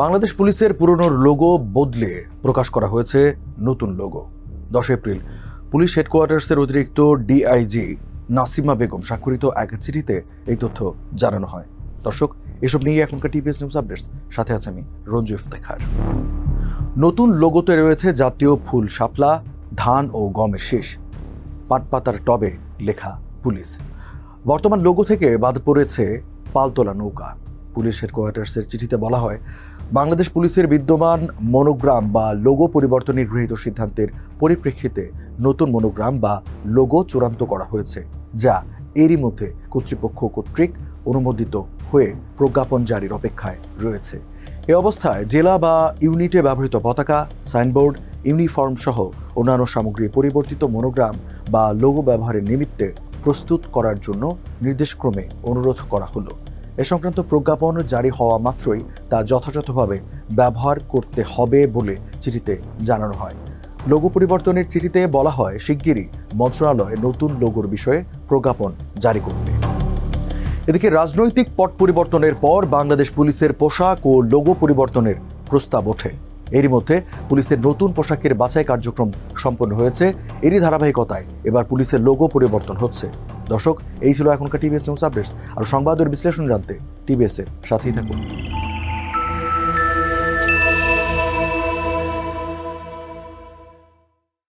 বাংলাদেশ পুলিশের পুরনো লোগো বদলে প্রকাশ করা হয়েছে নতুন লোগো। 10 এপ্রিল পুলিশ হেডকোয়ার্টার্সের অতিরিক্ত ডিআইজি নাসিমা বেগম স্বাক্ষরিত এক চিঠিতে এই তথ্য জানানো হয়। দর্শক, এসব নিয়ে এখনকার টিপিএস নিউজ আপডেটস, সাথে আছে আমি রঞ্জু ইফতেখার। নতুন লোগোতে রয়েছে জাতীয় ফুল শাপলা, ধান ও গমের শীষ, পাটপাতার টবে লেখা পুলিশ। বর্তমান লোগো থেকে বাদ পড়েছে পালতোলা নৌকা। পুলিশ হেডকোয়ার্টার্সের চিঠিতে বলা হয়, বাংলাদেশ পুলিশের বিদ্যমান মনোগ্রাম বা লোগো পরিবর্তনের গৃহীত সিদ্ধান্তের পরিপ্রেক্ষিতে নতুন মনোগ্রাম বা লোগো চূড়ান্ত করা হয়েছে, যা এরই মধ্যে কর্তৃপক্ষ কর্তৃক অনুমোদিত হয়ে প্রজ্ঞাপন জারির অপেক্ষায় রয়েছে। এ অবস্থায় জেলা বা ইউনিটে ব্যবহৃত পতাকা, সাইনবোর্ড, ইউনিফর্ম সহ অন্যান্য সামগ্রী পরিবর্তিত মনোগ্রাম বা লোগো ব্যবহারের নিমিত্তে প্রস্তুত করার জন্য নির্দেশক্রমে অনুরোধ করা হলো। এ সংক্রান্ত প্রজ্ঞাপন জারি হওয়া মাত্রই তা যথাযথভাবে ব্যবহার করতে হবে বলে চিঠিতে জানানো হয়। লোগো পরিবর্তনের চিঠিতে বলা হয়, শিগগিরই মন্ত্রণালয় নতুন লোগোর বিষয়ে প্রজ্ঞাপন জারি করবে। এদিকে রাজনৈতিক পট পরিবর্তনের পর বাংলাদেশ পুলিশের পোশাক ও লোগো পরিবর্তনের প্রস্তাব ওঠে। এরই মধ্যে পুলিশের নতুন পোশাকের বাছাই কার্যক্রম সম্পন্ন হয়েছে। এরই ধারাবাহিকতায় এবার পুলিশের লোগো পরিবর্তন হচ্ছে। দর্শক, এই ছিল এখনকার টিভিএস নিউজ আপডেটস। আর সংবাদের বিশ্লেষণ জানতে টিভিএস এর সাথেই থাকুন।